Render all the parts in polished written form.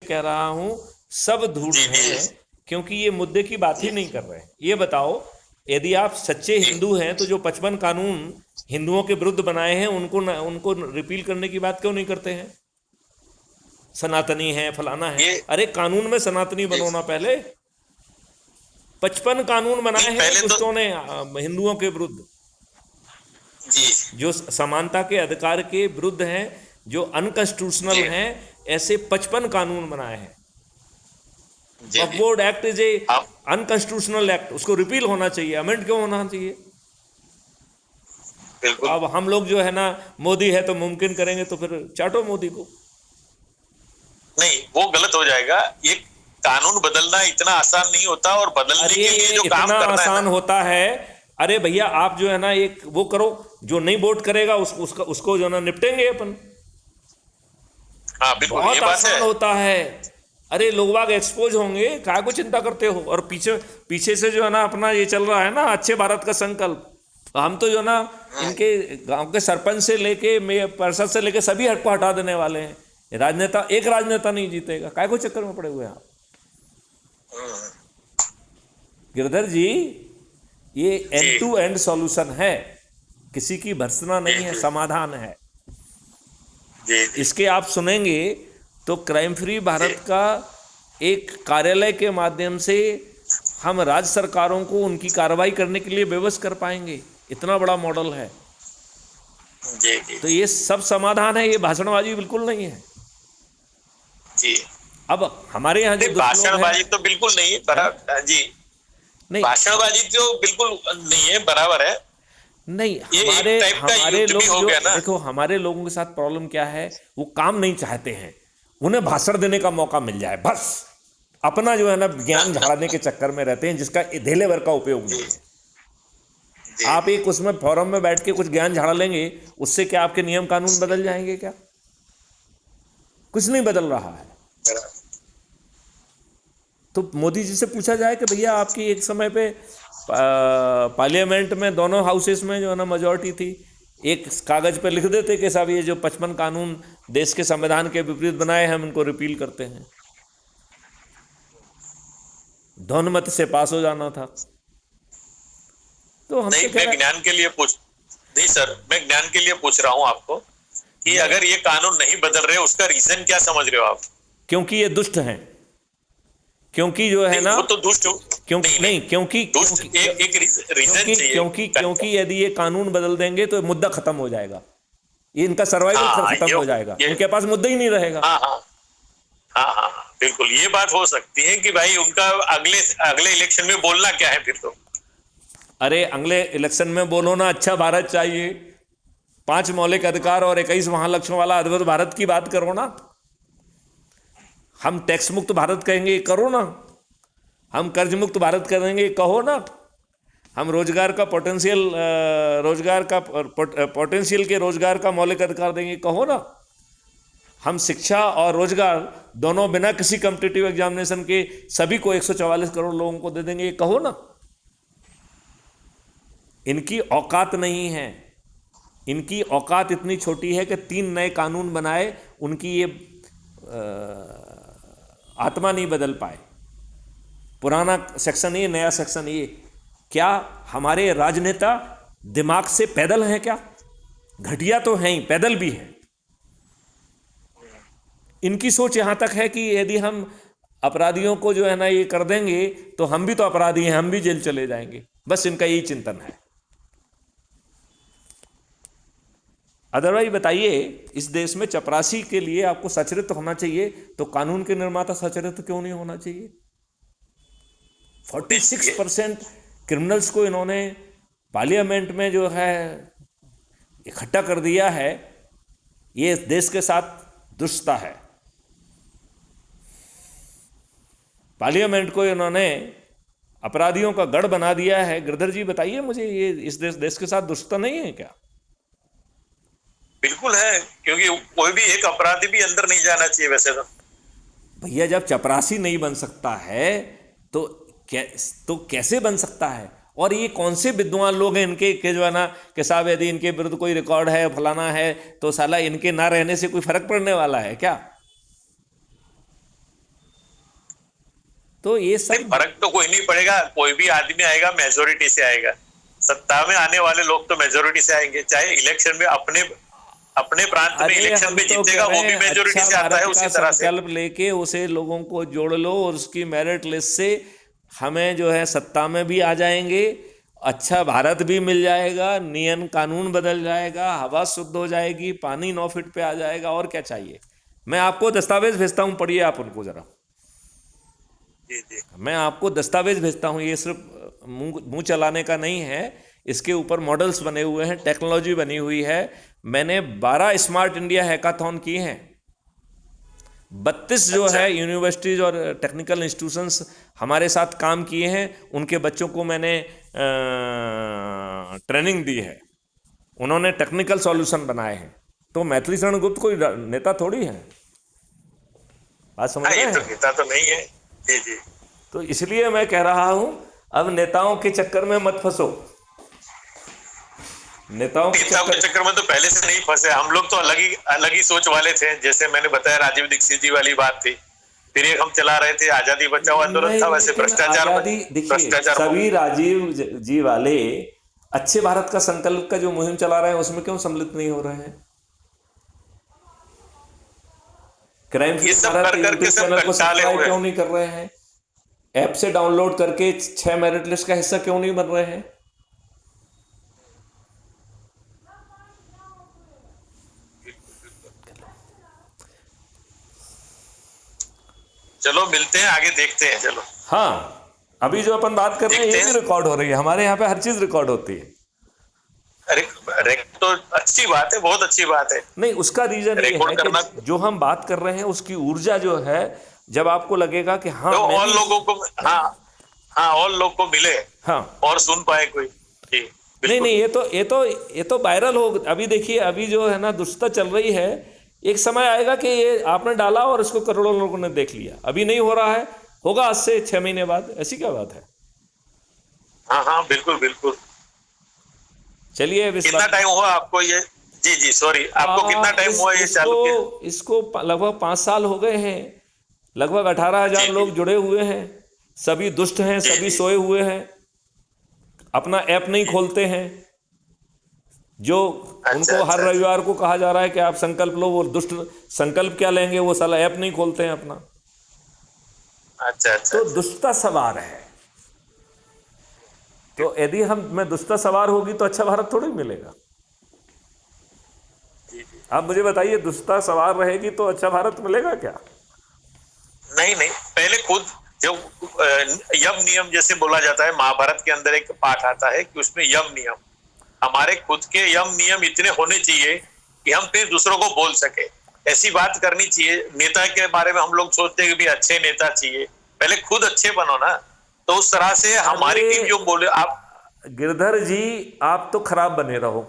कह रहा हूं सब झूठ जी है, जी क्योंकि ये मुद्दे की बात ही जी नहीं कर रहे हैं। ये बताओ, यदि आप सच्चे जी हिंदू हैं तो जो 55 कानून हिंदुओं के विरुद्ध बनाए हैं उनको रिपील करने की बात क्यों नहीं करते हैं? सनातनी है, फलाना है। ये अरे कानून में सनातनी जी बनो ना पहले। 55 कानून नहीं, बनाए हैं पहले तो दुष्टों ने हिंदुओं के विरुद्ध, जी जो समानता के अधिकार के विरुद्ध हैं, जो अनकॉन्स्टिट्यूशनल जी हैं। ऐसे 55 कानून बनाए हैं। जी वक्फ जी बोर्ड एक्ट इज ए आप अनकॉन्स्टिट्यूशनल एक्ट, उसको रिपील होना चाहिए, अमेंड क्यों होना चाहिए? तो बिल्कुल अब हम लोग जो है ना, मोदी है तो मुमकिन करेंगे, तो फिर चाटो मोदी को। नहीं, वो गलत हो जाएगा। ये कानून बदलना इतना आसान नहीं होता, और बदलने अरे के लिए जो काम इतना करना है आसान ना। होता है। अरे भैया आप जो है ना एक वो करो, जो नहीं वोट करेगा उसको जो है ना निपटेंगे अपन। हाँ बिल्कुल, ये बहुत बात है। आसान होता है। अरे लोग बाग एक्सपोज होंगे, काय को चिंता करते हो? और पीछे पीछे से जो है ना अपना ये चल रहा है ना, अच्छे भारत का संकल्प। तो हम तो जो है ना इनके गांव के सरपंच से लेके पार्षद से लेके सभी हट को हटा देने वाले हैं। राजनेता, एक राजनेता नहीं जीतेगा, काय को चक्कर में पड़े हुए हैं आप? गिरधर जी, ये जी एंड टू एंड सॉल्यूशन है, किसी की भर्त्सना जी नहीं है, जी समाधान है। जी जी इसके आप सुनेंगे तो क्राइम फ्री जी भारत का एक कार्यालय के माध्यम से हम राज्य सरकारों को उनकी कार्रवाई करने के लिए विवश कर पाएंगे। इतना बड़ा मॉडल है। जी जी तो ये सब समाधान है, ये भाषणबाजी बिल्कुल नहीं है। जी अब हमारे यहाँ जो नहीं, दुष्ट लोग हैं, भाषणबाजी तो बिल्कुल नहीं है, हैं? जी। नहीं, भाषणबाजी तो बिल्कुल नहीं है, बराबर है। नहीं, ये हमारे एक टाइप का हमारे युद्ध भी लोग हो जो गया ना। देखो, हमारे लोगों के साथ प्रॉब्लम क्या है, वो काम नहीं चाहते हैं। उन्हें भाषण देने का मौका मिल जाए बस, अपना जो है ना ज्ञान झाड़ने के चक्कर में रहते हैं, जिसका धेले भर का उपयोग जी नहीं है। जी आप जी एक उसमें फोरम में बैठ के कुछ ज्ञान झाड़ लेंगे, उससे क्या आपके नियम कानून बदल जाएंगे? क्या कुछ नहीं बदल रहा है। बराबर। तो मोदी जी से पूछा जाए कि भैया आपकी एक समय पे पार्लियामेंट में दोनों हाउसेस में जो है ना मेजोरिटी थी, एक कागज पे लिख देते कि साहब ये जो 55 कानून देश के संविधान के विपरीत बनाए हैं, हम इनको रिपील करते हैं। ध्वनिमत से पास हो जाना था। तो हम नहीं, तो कह मैं रहे ज्ञान के लिए पूछ नहीं सर, मैं ज्ञान के लिए पूछ रहा हूँ आपको कि मैं, अगर ये कानून नहीं बदल रहे, उसका रीजन क्या समझ रहे हो आप? क्योंकि ये दुष्ट हैं, क्योंकि जो है नहीं, ना, वो तो दुष्ट क्योंकि नहीं नहीं, नहीं, क्योंकि दुष्ट क्योंकि एक रीजन क्योंकि चाहिए। क्योंकि क्योंकि यदि ये कानून बदल देंगे तो मुद्दा खत्म हो जाएगा। ये इनका सर्वाइवल हाँ खत्म हो जाएगा, ये इनके पास मुद्दा ही नहीं रहेगा। हाँ हाँ हाँ हाँ हाँ, बिल्कुल ये बात हो सकती है कि भाई उनका अगले अगले इलेक्शन में बोलना क्या है फिर तो। अरे अगले इलेक्शन में बोलो ना, अच्छा भारत चाहिए, 5 मौलिक अधिकार और 21 महालक्ष्यों वाला अद्भुत भारत की बात करो ना। हम टैक्स मुक्त भारत कहेंगे, करो ना। हम कर्ज मुक्त भारत करेंगे, कहो ना। हम रोजगार का पोटेंशियल, रोजगार का पोटेंशियल के रोजगार का मौलिक अधिकार देंगे, कहो ना। हम शिक्षा और रोजगार दोनों बिना किसी कॉम्पिटिटिव एग्जामिनेशन के सभी को 144 करोड़ लोगों को दे देंगे, कहो ना। इनकी औकात नहीं है। इनकी औकात इतनी छोटी है कि 3 नए कानून बनाए, उनकी ये आत्मा नहीं बदल पाए। पुराना सेक्शन ये, नया सेक्शन ये। क्या हमारे राजनेता दिमाग से पैदल हैं क्या? घटिया तो हैं ही, पैदल भी हैं। इनकी सोच यहां तक है कि यदि हम अपराधियों को जो है ना ये कर देंगे, तो हम भी तो अपराधी हैं, हम भी जेल चले जाएंगे। बस इनका यही चिंतन है। अदरवाइज बताइए, इस देश में चपरासी के लिए आपको सचरित्र होना चाहिए, तो कानून के निर्माता सचरित्र क्यों नहीं होना चाहिए? 46% क्रिमिनल्स को इन्होंने पार्लियामेंट में जो है इकट्ठा कर दिया है। ये देश के साथ दुष्टता है। पार्लियामेंट को इन्होंने अपराधियों का गढ़ बना दिया है। गिरधर जी बताइए मुझे, ये इस देश के साथ दुष्टता नहीं है क्या? बिल्कुल है, क्योंकि कोई भी एक अपराधी भी अंदर नहीं जाना चाहिए वैसे तो। भैया जब चपरासी नहीं बन सकता है तो कैसे बन सकता है? और ये कौन से विद्वान लोग हैं इनके के जो है ना कि साहब यदि इनके विरुद्ध कोई रिकॉर्ड है, फलाना है, तो साला इनके ना रहने से कोई फर्क पड़ने वाला है क्या? तो ये नहीं, सब फर्क तो कोई नहीं पड़ेगा, कोई भी आदमी आएगा मेजोरिटी से आएगा, सत्ता में आने वाले लोग तो मेजोरिटी से आएंगे, चाहे इलेक्शन में अपने अपने प्रांत में अरे इलेक्शन हम में तो जीतेगा कह रहे वो भी हैं मेजोरिटी अच्छा से आता है भारत उसी का तरह से। संकल्प लेके उसे लोगों को जोड़ लो और उसकी मेरिट लिस्ट से हमें जो है सत्ता में भी आ जाएंगे, अच्छा भारत भी मिल जाएगा, नियम कानून बदल जाएगा, हवा शुद्ध हो जाएगी, पानी 9 फीट पे आ जाएगा, और क्या चाहिए। मैं आपको दस्तावेज भेजता हूँ, पढ़िए आप उनको जरा। जी जी मैं आपको दस्तावेज भेजता हूँ, ये सिर्फ मुंह चलाने का नहीं है, इसके ऊपर मॉडल्स बने हुए हैं, टेक्नोलॉजी बनी हुई है। मैंने 12 स्मार्ट इंडिया हैकाथॉन किए हैं, 32 जो अच्छा। है यूनिवर्सिटीज़ और टेक्निकल इंस्टीट्यूशंस हमारे साथ काम किए हैं, उनके बच्चों को मैंने ट्रेनिंग दी है, उन्होंने टेक्निकल सॉल्यूशन बनाए हैं। तो मैथिली शरण गुप्त कोई नेता थोड़ी है, बात समझ हाँ, रहे ये तो हैं। नेता तो नहीं है। जी जी तो इसलिए मैं कह रहा हूं, अब नेताओं के चक्कर में मत फंसो, नेताओं के नेताओं के चक्कर। चक्कर में तो पहले से नहीं फंसे, हम लोग तो अलग ही सोच वाले थे, जैसे मैंने बताया राजीव दीक्षित जी वाली बात थी, फिर एक हम चला रहे थे आजादी बचाओ आंदोलन था, वैसे लेकिन भ्रष्टाचार आजादी देखिए, सभी राजीव जी वाले अच्छे भारत का संकल्प का जो मुहिम चला रहे हैं उसमें क्यों सम्मिलित नहीं हो रहे हैं। क्राइम फ्री ये सब भारत कर यूट्यूब करके सब चैनल को कंटाले सब्सक्राइब हुए। क्यों नहीं कर रहे हैं, ऐप से डाउनलोड करके 6 मेरिट लिस्ट का हिस्सा क्यों नहीं बन रहे हैं। चलो मिलते हैं, आगे देखते हैं। चलो हाँ, अभी जो अपन बात कर रहे हैं ये देखते भी हैं। रिकॉर्ड हो रही है, हमारे यहाँ पे हर चीज रिकॉर्ड होती है। अरे तो अच्छी बात है, बहुत अच्छी बात है। नहीं, उसका रीजन ये है रिकॉर्ड करना कि जो हम बात कर रहे हैं उसकी ऊर्जा जो है, जब आपको लगेगा कि हाँ तो और मैंने, लोगों को, हाँ हाँ, और लोग को मिले हाँ और सुन पाए कोई। जी नहीं बिल्कुल। नहीं, ये तो वायरल हो। अभी देखिए, अभी जो है ना दुष्टता चल रही है, एक समय आएगा कि ये आपने डाला और इसको करोड़ों लोगों ने देख लिया। अभी नहीं हो रहा है, होगा आज से 6 महीने बाद, ऐसी क्या बात है। हाँ हाँ बिल्कुल बिल्कुल। चलिए कितना टाइम हुआ आपको ये, जी जी सॉरी, आपको कितना टाइम हुआ ये चालू किया? इसको लगभग 5 साल हो गए हैं, लगभग 18,000 जी लोग जी जुड़े हुए हैं, सभी दुष्ट हैं, जी सभी जी सोए हुए हैं, अपना ऐप नहीं खोलते हैं। जो अच्छा उनको हर अच्छा रविवार को कहा जा रहा है कि आप संकल्प लो, वो दुष्ट संकल्प क्या लेंगे, वो साला ऐप नहीं खोलते हैं अपना। अच्छा अच्छा तो अच्छा। दुष्टता सवार है। तो यदि हम में दुष्टता सवार होगी तो अच्छा भारत थोड़ी मिलेगा। जी जी आप मुझे बताइए, दुष्टता सवार रहेगी तो अच्छा भारत मिलेगा क्या। नहीं नहीं, पहले खुद जो यम नियम जैसे बोला जाता है, महाभारत के अंदर एक पाठ आता है कि उसमें यम नियम, हमारे खुद के यम नियम इतने होने चाहिए कि हम फिर दूसरों को बोल सके, ऐसी बात करनी चाहिए। नेता के बारे में हम लोग सोचते हैं कि भी अच्छे नेता चाहिए, पहले खुद अच्छे बनो ना। तो उस तरह से हमारी टीम जो बोले आप, गिरधर जी, आप तो खराब बने रहो,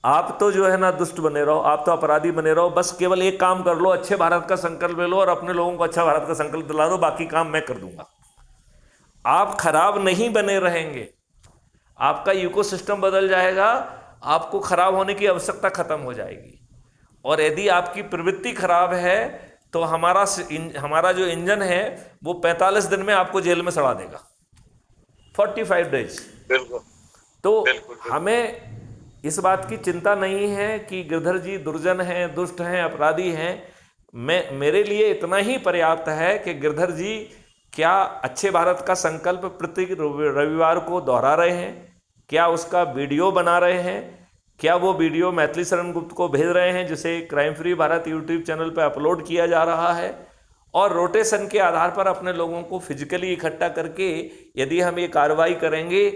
आप तो जो है ना दुष्ट बने रहो, आप तो अपराधी बने रहो, बस केवल एक काम कर लो, अच्छे भारत का संकल्प ले लो और अपने लोगों को अच्छा भारत का संकल्प दिला दो, बाकी काम मैं कर दूंगा। आप खराब नहीं बने रहेंगे, आपका इकोसिस्टम बदल जाएगा, आपको खराब होने की आवश्यकता खत्म हो जाएगी। और यदि आपकी प्रवृत्ति खराब है तो हमारा जो इंजन है वो 45 दिन में आपको जेल में सड़ा देगा, 45 डेज। बिल्कुल तो बिल्कुल बिल्कुल। हमें इस बात की चिंता नहीं है कि गिरधर जी दुर्जन हैं, दुष्ट हैं, अपराधी हैं। मेरे लिए इतना ही पर्याप्त है कि गिरधर जी क्या अच्छे भारत का संकल्प प्रति रविवार को दोहरा रहे हैं, क्या उसका वीडियो बना रहे हैं, क्या वो वीडियो मैथिली शरण गुप्त को भेज रहे हैं जिसे crime free Bharat YouTube channel पर अपलोड किया जा रहा है, और रोटेशन के आधार पर अपने लोगों को फिजिकली इकट्ठा करके यदि हम ये कार्रवाई करेंगे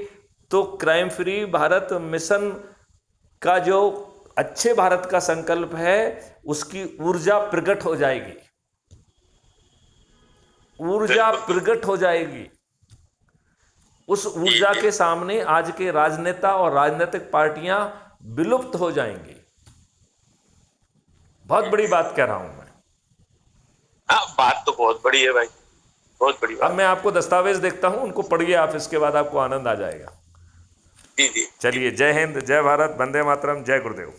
तो क्राइम फ्री भारत मिशन का जो अच्छे भारत का संकल्प है उसकी ऊर्जा प्रकट हो जाएगी, ऊर्जा प्रकट हो जाएगी। उस ऊर्जा के सामने आज के राजनेता और राजनीतिक पार्टियां विलुप्त हो जाएंगी। बहुत बड़ी बात कह रहा हूं मैं। हाँ, बात तो बहुत बड़ी है भाई, बहुत बड़ी अब बात। मैं आपको दस्तावेज देखता हूं, उनको पढ़िए आप, इसके बाद आपको आनंद आ जाएगा। जी जी। चलिए, जय हिंद, जय भारत, वंदे मातरम, जय गुरुदेव।